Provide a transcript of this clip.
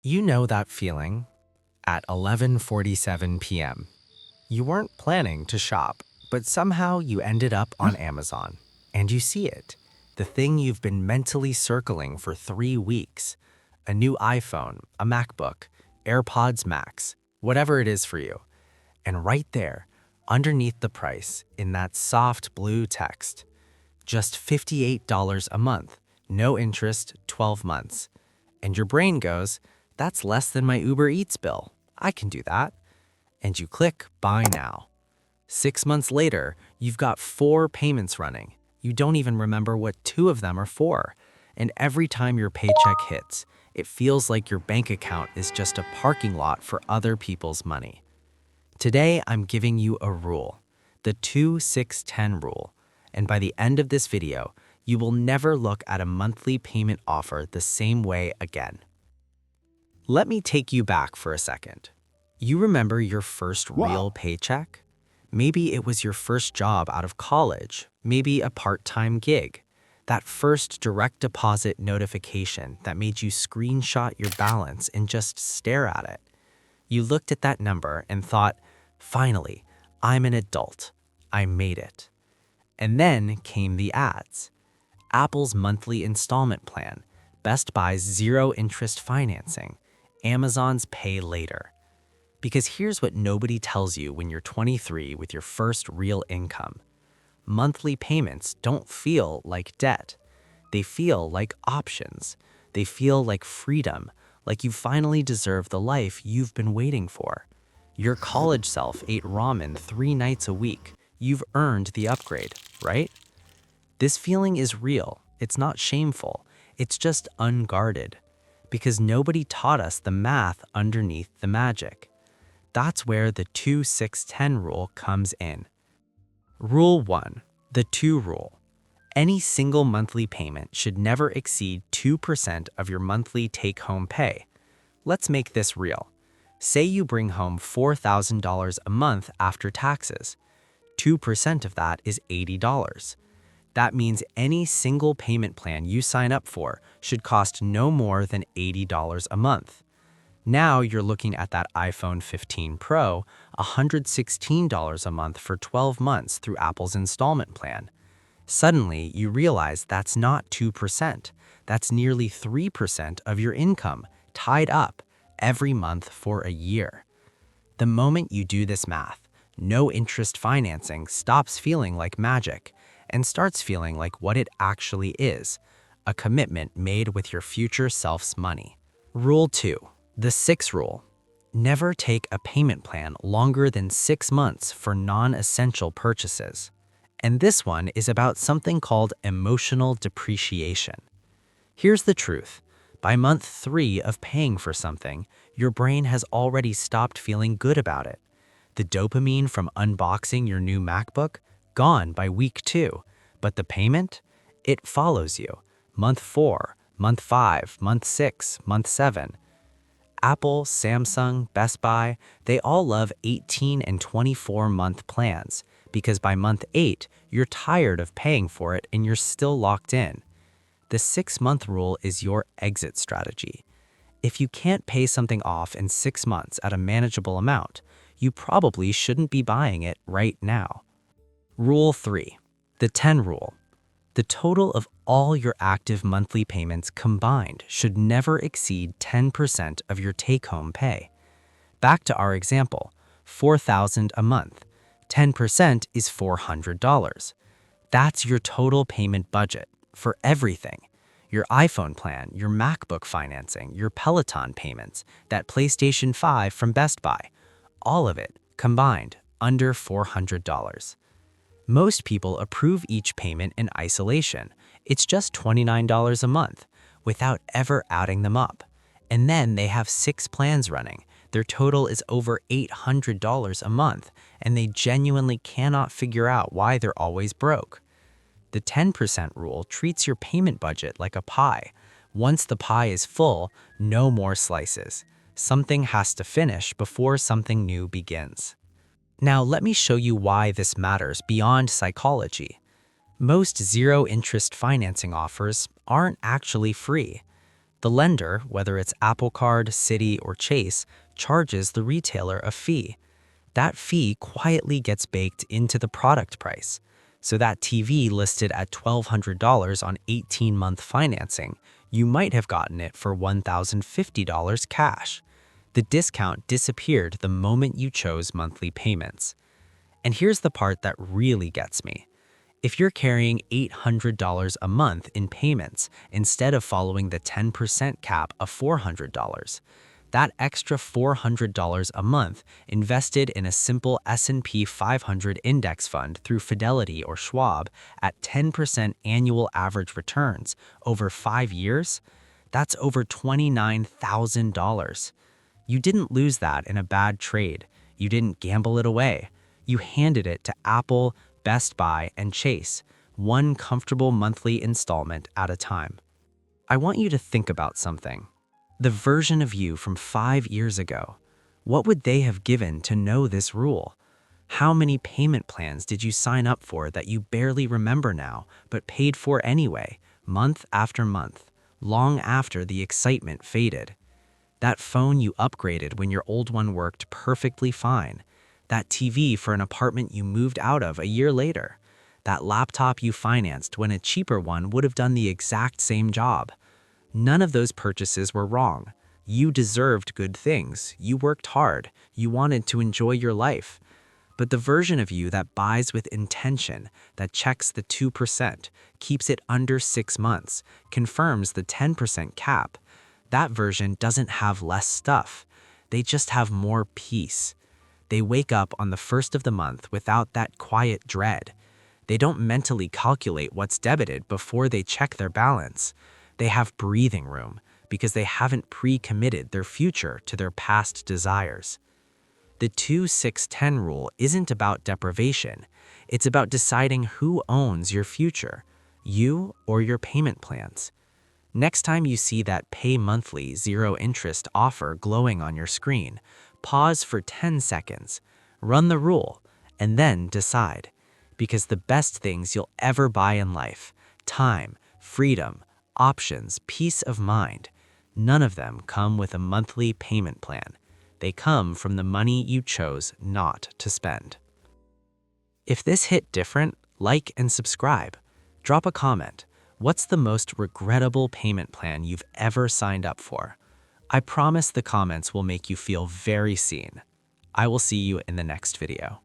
You know that feeling at 11:47 p.m. You weren't planning to shop, but somehow you ended up on Amazon. And you see it, the thing you've been mentally circling for 3 weeks. A new iPhone, a MacBook, AirPods Max, whatever it is for you. And right there, underneath the price, in that soft blue text, just $58 a month, no interest, 12 months. And your brain goes, that's less than my Uber Eats bill. I can do that. And you click Buy Now. 6 months later, you've got 4 payments running. You don't even remember what 2 of them are for. And every time your paycheck hits, it feels like your bank account is just a parking lot for other people's money. Today, I'm giving you a rule, the 2-6-10 rule. And by the end of this video, you will never look at a monthly payment offer the same way again. Let me take you back for a second. You remember your first real paycheck? Maybe it was your first job out of college, maybe a part-time gig. That first direct deposit notification that made you screenshot your balance and just stare at it. You looked at that number and thought, finally, I'm an adult. I made it. And then came the ads. Apple's monthly installment plan, Best Buy's zero-interest financing, Amazon's pay later. Because here's what nobody tells you when you're 23 with your first real income. Monthly payments don't feel like debt. They feel like options. They feel like freedom, like you finally deserve the life you've been waiting for. Your college self ate ramen 3 nights a week. You've earned the upgrade, right? This feeling is real. It's not shameful. It's just unguarded. Because nobody taught us the math underneath the magic. That's where the 2-6-10 rule comes in. Rule 1, the 2 rule. Any single monthly payment should never exceed 2% of your monthly take-home pay. Let's make this real. Say you bring home $4,000 a month after taxes. 2% of that is $80. That means any single payment plan you sign up for should cost no more than $80 a month. Now you're looking at that iPhone 15 Pro, $116 a month for 12 months through Apple's installment plan. Suddenly, you realize that's not 2%. That's nearly 3% of your income, tied up every month for a year. The moment you do this math, no interest financing stops feeling like magic and starts feeling like what it actually is, a commitment made with your future self's money. Rule 2, the 6 rule. Never take a payment plan longer than 6 months for non-essential purchases. And this one is about something called emotional depreciation. Here's the truth. By month 3 of paying for something, your brain has already stopped feeling good about it. The dopamine from unboxing your new MacBook? Gone by week 2. But the payment? It follows you. Month 4, month 5, month 6, month 7. Apple, Samsung, Best Buy, they all love 18 and 24-month plans because by month 8, you're tired of paying for it and you're still locked in. The 6-month rule is your exit strategy. If you can't pay something off in 6 months at a manageable amount, you probably shouldn't be buying it right now. Rule 3, the 10 rule. The total of all your active monthly payments combined should never exceed 10% of your take-home pay. Back to our example, $4,000 a month. 10% is $400. That's your total payment budget for everything. Your iPhone plan, your MacBook financing, your Peloton payments, that PlayStation 5 from Best Buy. All of it combined under $400. Most people approve each payment in isolation. It's just $29 a month, without ever adding them up. And then they have 6 plans running. Their total is over $800 a month, and they genuinely cannot figure out why they're always broke. The 10% rule treats your payment budget like a pie. Once the pie is full, no more slices. Something has to finish before something new begins. Now let me show you why this matters beyond psychology. Most zero-interest financing offers aren't actually free. The lender, whether it's Apple Card, Citi, or Chase, charges the retailer a fee. That fee quietly gets baked into the product price. So that TV listed at $1,200 on 18-month financing, you might have gotten it for $1,050 cash. The discount disappeared the moment you chose monthly payments. And here's the part that really gets me. If you're carrying $800 a month in payments instead of following the 10% cap of $400, that extra $400 a month invested in a simple S&P 500 index fund through Fidelity or Schwab at 10% annual average returns over 5 years, that's over $29,000. You didn't lose that in a bad trade. You didn't gamble it away. You handed it to Apple, Best Buy, and Chase, one comfortable monthly installment at a time. I want you to think about something. The version of you from 5 years ago, what would they have given to know this rule? How many payment plans did you sign up for that you barely remember now, but paid for anyway, month after month, long after the excitement faded? That phone you upgraded when your old one worked perfectly fine. That TV for an apartment you moved out of a year later. That laptop you financed when a cheaper one would have done the exact same job. None of those purchases were wrong. You deserved good things. You worked hard. You wanted to enjoy your life. But the version of you that buys with intention, that checks the 2%, keeps it under 6 months, confirms the 10% cap, that version doesn't have less stuff. They just have more peace. They wake up on the first of the month without that quiet dread. They don't mentally calculate what's debited before they check their balance. They have breathing room because they haven't pre-committed their future to their past desires. The 2-6-10 rule isn't about deprivation. It's about deciding who owns your future, you or your payment plans. Next time you see that pay monthly, zero interest offer glowing on your screen, pause for 10 seconds, run the rule, and then decide. Because the best things you'll ever buy in life, time, freedom, options, peace of mind, none of them come with a monthly payment plan. They come from the money you chose not to spend. If this hit different, like and subscribe. Drop a comment. What's the most regrettable payment plan you've ever signed up for? I promise the comments will make you feel very seen. I will see you in the next video.